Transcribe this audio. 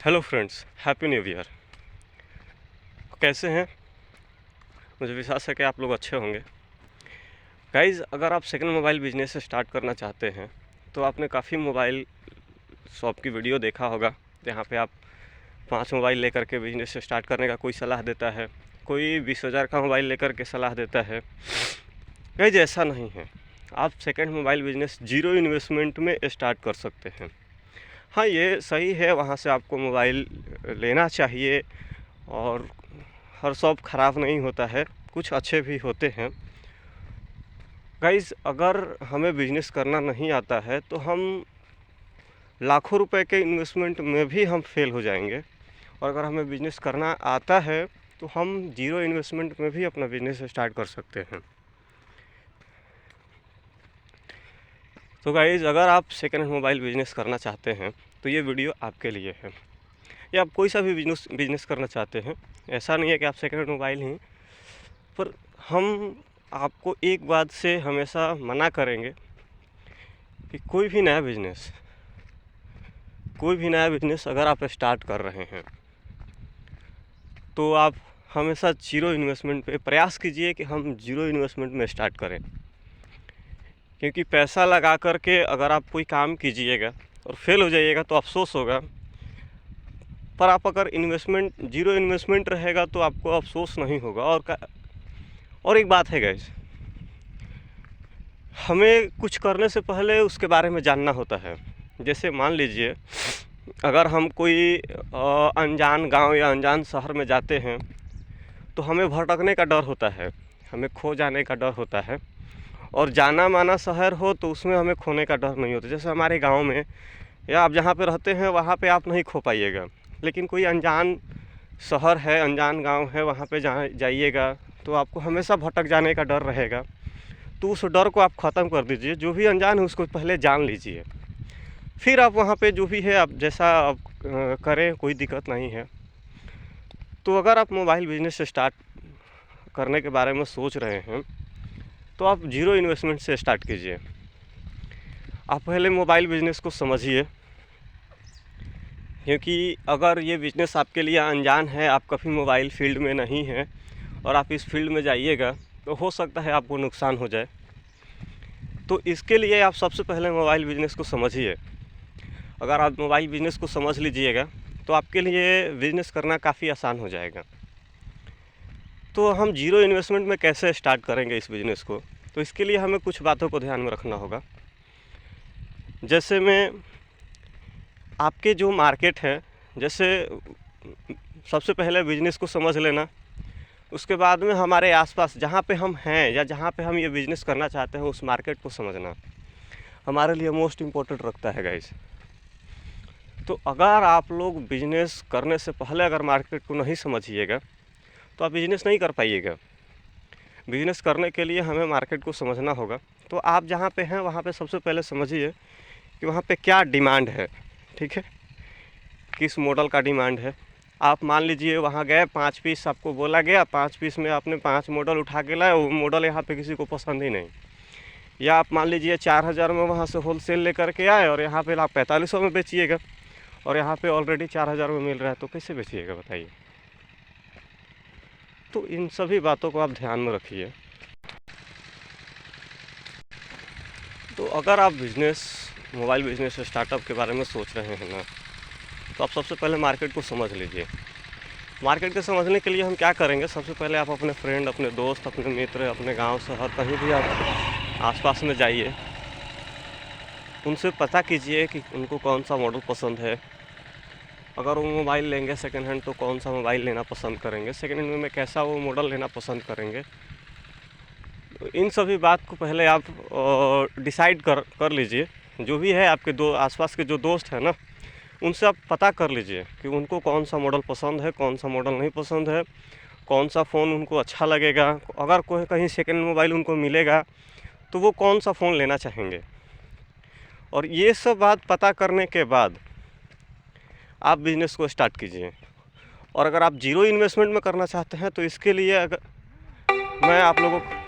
Hello friends, happy new year. कैसे हैं? मुझे विश्वास है कि आप लोग अच्छे होंगे। गाइज़, अगर आप सेकंड मोबाइल बिजनेस स्टार्ट करना चाहते हैं तो आपने काफ़ी मोबाइल शॉप की वीडियो देखा होगा, जहाँ पे आप 5 मोबाइल लेकर के बिजनेस स्टार्ट करने का कोई सलाह देता है, कोई 20,000 का मोबाइल लेकर के सलाह देता है। गाइज़, ऐसा नहीं है। आप second mobile business zero investment में स्टार्ट कर सकते हैं। हाँ, ये सही है, वहाँ से आपको मोबाइल लेना चाहिए और हर शॉप ख़राब नहीं होता है, कुछ अच्छे भी होते हैं। गाइज़, अगर हमें बिज़नेस करना नहीं आता है तो हम लाखों रुपए के इन्वेस्टमेंट में भी हम फेल हो जाएंगे, और अगर हमें बिज़नेस करना आता है तो हम ज़ीरो इन्वेस्टमेंट में भी अपना बिज़नेस स्टार्ट कर सकते हैं। तो गाइज़, अगर आप सेकंड हैंड मोबाइल बिज़नेस करना चाहते हैं तो ये वीडियो आपके लिए है, या आप कोई सा भी बिज़नेस करना चाहते हैं। ऐसा नहीं है कि आप सेकंड हैंड मोबाइल ही, पर हम आपको एक बात से हमेशा मना करेंगे कि कोई भी नया बिज़नेस अगर आप स्टार्ट कर रहे हैं तो आप हमेशा ज़ीरो इन्वेस्टमेंट पे प्रयास कीजिए कि हम ज़ीरो इन्वेस्टमेंट में स्टार्ट करें। क्योंकि पैसा लगा कर के अगर आप कोई काम कीजिएगा और फेल हो जाइएगा तो अफ़सोस होगा, पर आप अगर ज़ीरो इन्वेस्टमेंट रहेगा तो आपको अफ़सोस नहीं होगा। और एक बात है गाइस, हमें कुछ करने से पहले उसके बारे में जानना होता है। जैसे मान लीजिए, अगर हम कोई अनजान गांव या अनजान शहर में जाते हैं तो हमें भटकने का डर होता है, हमें खो जाने का डर होता है। और जाना माना शहर हो तो उसमें हमें खोने का डर नहीं होता। जैसे हमारे गांव में या आप जहाँ पे रहते हैं वहाँ पे आप नहीं खो पाइएगा, लेकिन कोई अनजान शहर है, अनजान गांव है, वहाँ पे जाइएगा तो आपको हमेशा भटक जाने का डर रहेगा। तो उस डर को आप ख़त्म कर दीजिए। जो भी अनजान है उसको पहले जान लीजिए, फिर आप वहाँ पे जो भी है आप जैसा आप करें, कोई दिक्कत नहीं है। तो अगर आप मोबाइल बिज़नेस स्टार्ट करने के बारे में सोच रहे हैं तो आप ज़ीरो इन्वेस्टमेंट से स्टार्ट कीजिए। आप पहले मोबाइल बिज़नेस को समझिए, क्योंकि अगर ये बिज़नेस आपके लिए अनजान है, आप कभी मोबाइल फील्ड में नहीं हैं और आप इस फील्ड में जाइएगा तो हो सकता है आपको नुकसान हो जाए। तो इसके लिए आप सबसे पहले मोबाइल बिज़नेस को समझिए। अगर आप मोबाइल बिज़नेस को समझ लीजिएगा तो आपके लिए बिज़नेस करना काफ़ी आसान हो जाएगा। तो हम ज़ीरो इन्वेस्टमेंट में कैसे स्टार्ट करेंगे इस बिज़नेस को, तो इसके लिए हमें कुछ बातों को ध्यान में रखना होगा। जैसे में आपके जो मार्केट है, जैसे सबसे पहले बिज़नेस को समझ लेना, उसके बाद में हमारे आसपास जहाँ पे हम हैं या जहाँ पे हम ये बिज़नेस करना चाहते हैं उस मार्केट को समझना हमारे लिए मोस्ट इम्पोर्टेंट रखता है गाइस। तो अगर आप लोग बिज़नेस करने से पहले अगर मार्केट को नहीं समझिएगा तो आप बिज़नेस नहीं कर पाइएगा। बिज़नेस करने के लिए हमें मार्केट को समझना होगा। तो आप जहाँ पे हैं वहाँ पे सबसे पहले समझिए कि वहाँ पे क्या डिमांड है, ठीक है, किस मॉडल का डिमांड है। आप मान लीजिए वहाँ गए, 5 पीस आपको बोला गया, 5 पीस में आपने 5 मॉडल उठा के लाए, वो मॉडल यहाँ पे किसी को पसंद ही नहीं। या आप मान लीजिए 4,000 में वहाँ से होलसेल लेकर के आए और यहाँ पे आप 4500 में बेचिएगा, और यहाँ पे ऑलरेडी 4,000 में मिल रहा है, तो कैसे बेचिएगा बताइए। तो इन सभी बातों को आप ध्यान में रखिए। तो अगर आप मोबाइल बिज़नेस स्टार्टअप के बारे में सोच रहे हैं ना, तो आप सबसे पहले मार्केट को समझ लीजिए। मार्केट को समझने के लिए हम क्या करेंगे, सबसे पहले आप अपने फ्रेंड, अपने दोस्त, अपने मित्र, अपने गांव, शहर, कहीं भी आप आसपास में जाइए, उनसे पता कीजिए कि उनको कौन सा मॉडल पसंद है। अगर वो मोबाइल लेंगे सेकेंड हैंड तो कौन सा मोबाइल लेना पसंद करेंगे, सेकेंड हैंड में कैसा वो मॉडल लेना पसंद करेंगे। तो इन सभी बात को पहले आप डिसाइड कर लीजिए। जो भी है आपके आसपास के जो दोस्त हैं ना, उनसे आप पता कर लीजिए कि उनको कौन सा मॉडल पसंद है, कौन सा मॉडल नहीं पसंद है, कौन सा फ़ोन उनको अच्छा लगेगा। अगर कोई कहीं सेकेंड मोबाइल उनको मिलेगा तो वो कौन सा फ़ोन लेना चाहेंगे। और ये सब बात पता करने के बाद आप बिज़नेस को स्टार्ट कीजिए। और अगर आप ज़ीरो इन्वेस्टमेंट में करना चाहते हैं तो इसके लिए अगर मैं आप लोगों को